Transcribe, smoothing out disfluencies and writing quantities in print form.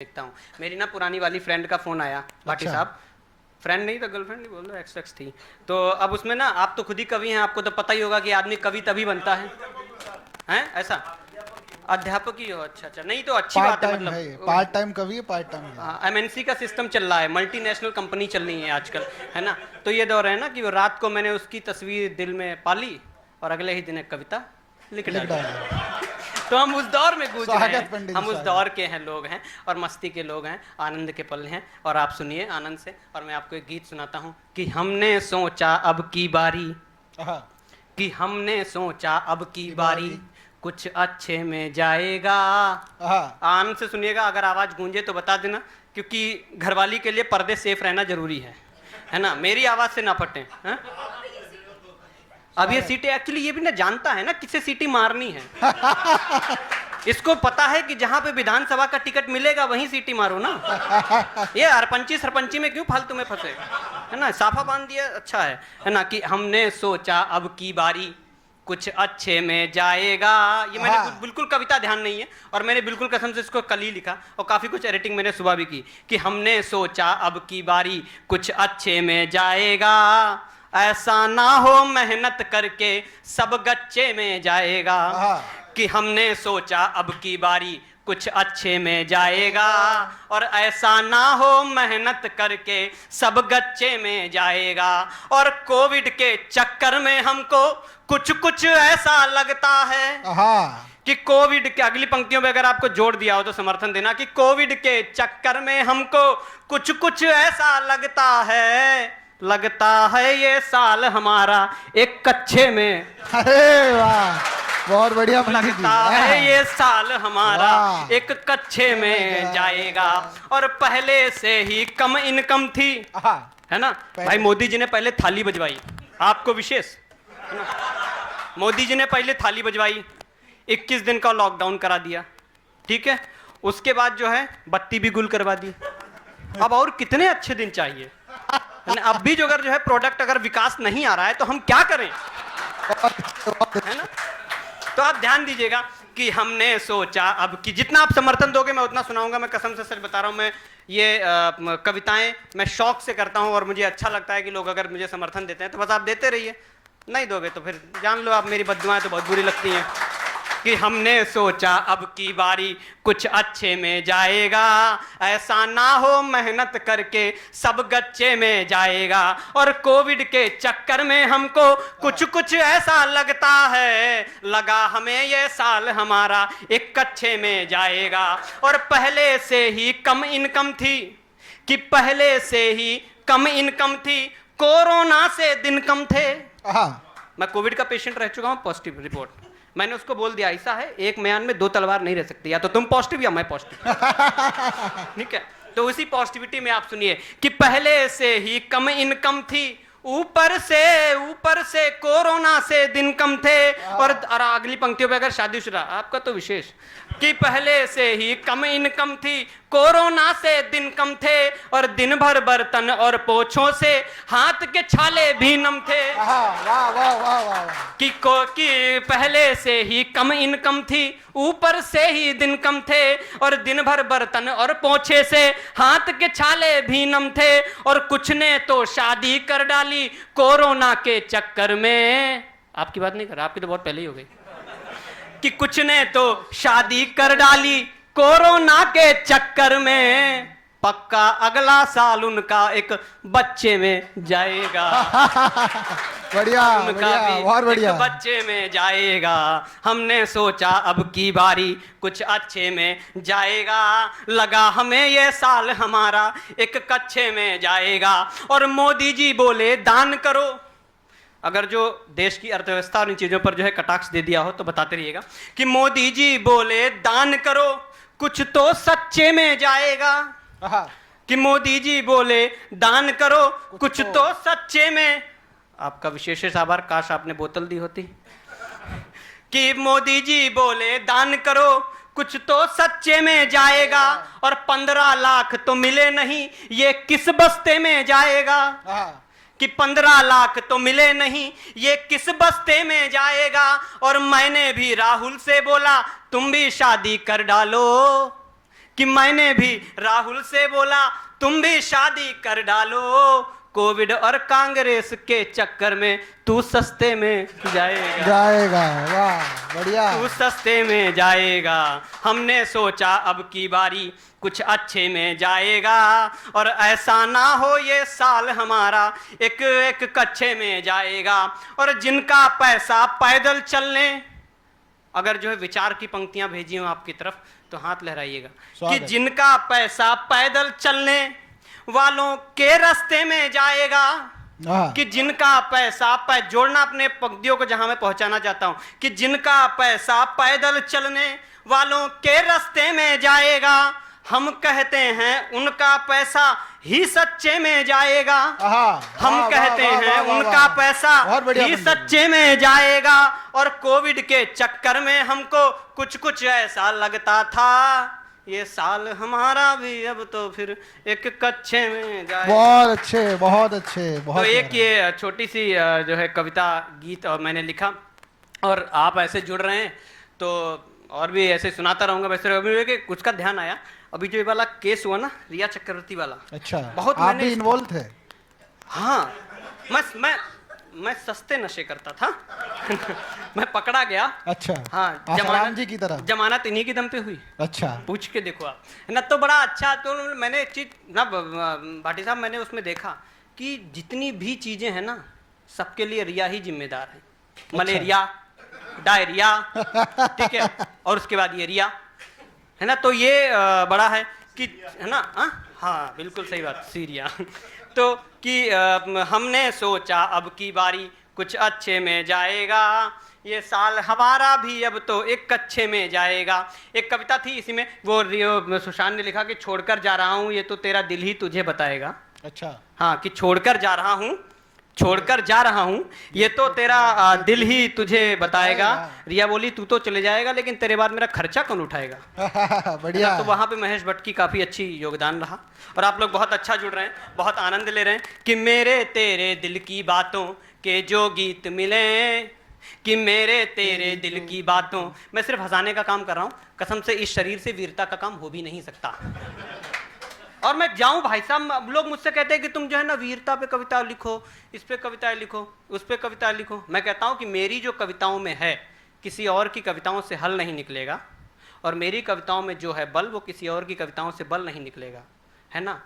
देखता हूँ। मेरी ना पुरानी वाली फ्रेंड का फोन आया भाटी अच्छा। साहब। फ्रेंड नहीं तो गर्लफ्रेंड नहीं बोल रहा, एक्स एक्स थी। तो अब उसमें ना, आप तो खुद ही कवि हैं, आपको तो पता ही होगा कि आदमी कवि तभी बनता है, हैं ऐसा। अध्यापक ही हो? अच्छा अच्छा, नहीं तो अच्छी पार्ट बात है। टाइम है ये, पार्ट टाइम कवि है, पार्ट टाइम है। एमएनसी का सिस्टम चल रहा है, मल्टीनेशनल कंपनी चल रही है आजकल, है ना। तो ये दौर है ना कि वो रात को मैंने उसकी तस्वीर दिल में पाली और अगले ही दिन एक कविता लिख लिख डाली। डाला। तो हम उस दौर में गूंज रहे स्वागत हैं, पंडित जी, हम उस स्वागत। दौर के हैं लोग हैं और मस्ती के लोग हैं, आनंद के पल हैं। और आप सुनिए आनंद से, और मैं आपको एक गीत सुनाता हूँ कि हमने सोचा अब की बारी, आहा, कि हमने सोचा अब की बारी कुछ अच्छे में जाएगा। आहा। आनंद से सुनिएगा, अगर आवाज़ गूंजे तो बता देना, क्योंकि घरवाली के लिए पर्दे सेफ रहना जरूरी है ना, मेरी आवाज़ से ना फटे। हैं? अब ये सीटी एक्चुअली ये भी ना जानता है ना किसे सीटी मारनी है। इसको पता है कि जहां पे विधानसभा का टिकट मिलेगा वहीं सीटी मारो ना। ये अरपंची सरपंची में क्यों फालतू में फंसे, है ना। साफा बांध दिया, अच्छा है ना। कि हमने सोचा अब की बारी कुछ अच्छे में जाएगा। ये मैंने बिल्कुल कविता ध्यान नहीं है, और मैंने बिल्कुल कसम से इसको कल ही लिखा, और काफी कुछ एडिटिंग मैंने सुबह भी की। कि हमने सोचा अब की बारी कुछ अच्छे में जाएगा, ऐसा ना हो मेहनत करके सब गच्चे में जाएगा। कि हमने सोचा अब की बारी कुछ अच्छे में जाएगा, और ऐसा ना हो मेहनत करके सब गच्चे में जाएगा। और कोविड के चक्कर में हमको कुछ कुछ ऐसा लगता है कि कोविड के, अगली पंक्तियों में अगर आपको जोड़ दिया हो तो समर्थन देना, कि कोविड के चक्कर में हमको कुछ कुछ ऐसा लगता है ये साल हमारा एक कच्चे में। अरे वाह, बहुत बढ़िया पंडित जी। लगता है ये साल हमारा एक कच्चे में जाएगा। और पहले से ही कम इनकम थी, है ना भाई। मोदी जी ने पहले थाली बजवाई, आपको विशेष, है ना? मोदी जी ने पहले थाली बजवाई, 21 दिन का लॉकडाउन करा दिया, ठीक है। उसके बाद जो है बत्ती भी गुल करवा दी। अब और कितने अच्छे दिन चाहिए। अब भी जो अगर जो है प्रोडक्ट अगर विकास नहीं आ रहा है तो हम क्या करें, है ना। तो आप ध्यान दीजिएगा कि हमने सोचा अब कि जितना आप समर्थन दोगे मैं उतना सुनाऊंगा। मैं कसम से सच बता रहा हूं, मैं ये कविताएं मैं शौक से करता हूं, और मुझे अच्छा लगता है कि लोग अगर मुझे समर्थन देते हैं तो बस आप देते रहिए, नहीं दोगे तो फिर जान लो आप मेरी बद्दुआएं तो बहुत बुरी लगती हैं। कि हमने सोचा अब की बारी कुछ अच्छे में जाएगा, ऐसा ना हो मेहनत करके सब गच्चे में जाएगा। और कोविड के चक्कर में हमको कुछ कुछ ऐसा लगता है, लगा हमें ये साल हमारा एक कच्चे में जाएगा। और पहले से ही कम इनकम थी, कि पहले से ही कम इनकम थी, कोरोना से दिन कम थे। मैं कोविड का पेशेंट रह चुका हूं, पॉजिटिव रिपोर्ट। मैंने उसको बोल दिया ऐसा है, एक म्यान में 2 तलवार नहीं रह सकती, या तो तुम पॉजिटिव या मैं पॉजिटिव। ठीक है, तो उसी पॉजिटिविटी में आप सुनिए कि पहले से ही कम इनकम थी, ऊपर से कोरोना से दिन कम थे। और अगली पंक्तियों पे अगर शादीशुदा, आपका तो विशेष, कि पहले से ही कम इनकम थी, कोरोना से दिन कम थे, और दिन भर बर्तन और पोछों से हाथ के छाले भी नम थे। कि पहले से ही कम इनकम थी, ऊपर से ही दिन कम थे, और दिन भर बर्तन और पोछे से हाथ के छाले भी नम थे। और कुछ ने तो शादी कर डाली कोरोना के चक्कर में। आपकी बात नहीं कर रहा, आपकी तो बहुत पहले ही हो गई। कि कुछ ने तो शादी कर डाली कोरोना के चक्कर में, पक्का अगला साल उनका एक बच्चे में जाएगा। बढ़िया, उनका भी बहुत बढ़िया। एक बच्चे में जाएगा। हमने सोचा अब की बारी कुछ अच्छे में जाएगा, लगा हमें ये साल हमारा एक कच्चे में जाएगा। और मोदी जी बोले दान करो, अगर जो देश की अर्थव्यवस्था और इन चीजों पर जो है कटाक्ष दे दिया हो तो बताते रहिएगा। कि मोदी जी बोले दान करो कुछ तो सच्चे में जाएगा। कि मोदी जी बोले दान करो कुछ तो सच्चे में। आपका विशेष आभार, काश आपने बोतल दी होती। कि मोदी जी बोले दान करो कुछ तो सच्चे में जाएगा, और 15 लाख तो मिले नहीं, ये किस बस्ते में जाएगा। कि 15 लाख तो मिले नहीं, ये किस बस्ते में जाएगा। और मैंने भी राहुल से बोला तुम भी शादी कर डालो, कि मैंने भी राहुल से बोला तुम भी शादी कर डालो, कोविड और कांग्रेस के चक्कर में तू सस्ते में जाएगा। वाह बढ़िया। तू सस्ते में जाएगा। हमने सोचा अब की बारी कुछ अच्छे में जाएगा, और ऐसा ना हो ये साल हमारा एक एक कच्चे में जाएगा। और जिनका पैसा पैदल चलने, अगर जो है विचार की पंक्तियां भेजी हूं आपकी तरफ तो हाथ लहराइएगा, कि जिनका पैसा पैदल चलने वालों के रास्ते में जाएगा, कि जिनका पैसा जोड़ना अपने पंक्तियों को जहां मैं पहुंचाना चाहता हूं, कि जिनका पैसा पैदल चलने वालों के रास्ते में जाएगा, हम कहते हैं उनका पैसा ही सच्चे में जाएगा। हम कहते हैं उनका पैसा ही सच्चे में जाएगा। और कोविड के चक्कर में हमको कुछ कुछ ऐसा लगता था ये साल हमारा भी अब तो फिर एक कच्चे में जाएगा। बहुत अच्छे, बहुत अच्छे, बहुत। तो एक ये छोटी सी जो है कविता गीत और मैंने लिखा, और आप ऐसे जुड़ रहे हैं तो और भी ऐसे सुनाता रहूंगा। वैसे अभी कि कुछ का ध्यान आया, अभी जो ये वाला केस हुआ ना रिया चक्रवर्ती वाला, अच्छा, बहुत आप भी इन्वॉल्व थे? हाँ, मैं सस्ते नशे करता था मैं पकड़ा गया। अच्छा, हाँ, आसाराम जी की तरह जमानत इन्हीं की दम पे हुई। अच्छा, पूछ के देखो आप, ना तो बड़ा अच्छा। तो मैंने एक चीज ना भाटी साहब, मैंने उसमें देखा कि जितनी भी चीजें हैं ना सबके लिए रिया ही जिम्मेदार है। अच्छा। मलेरिया, डायरिया, ठीक है, और उसके बाद ये रिया है ना। तो ये बड़ा है कि है ना। हाँ बिल्कुल सही बात, सीरिया तो कि हमने सोचा अब की बारी कुछ अच्छे में जाएगा, ये साल हमारा भी अब तो एक कच्चे में जाएगा। एक कविता थी इसी में, वो सुशांत ने लिखा कि छोड़कर जा रहा हूँ ये तो तेरा दिल ही तुझे बताएगा। अच्छा, हाँ, कि छोड़कर जा रहा हूँ ये तो तेरा दिल ही तुझे बताएगा। रिया बोली तू तो चले जाएगा लेकिन तेरे बाद मेरा खर्चा कौन उठाएगा। बढ़िया। तो वहां पे महेश भट्ट की काफी अच्छी योगदान रहा। और आप लोग बहुत अच्छा जुड़ रहे हैं, बहुत आनंद ले रहे हैं कि मेरे तेरे दिल की बातों के जो गीत मिले, कि मेरे तेरे दिल की बातों। मैं सिर्फ हंसाने का काम कर रहा हूँ, कसम से इस शरीर से वीरता का काम हो भी नहीं सकता। और मैं जाऊं भाई साहब, लोग मुझसे कहते हैं कि तुम जो है ना वीरता पे कविता लिखो, इस पे कविताएं लिखो, उस पे कविता लिखो। मैं कहता हूं कि मेरी जो कविताओं में है किसी और की कविताओं से हल नहीं निकलेगा, और मेरी कविताओं में जो है बल वो किसी और की कविताओं से बल नहीं निकलेगा, है ना।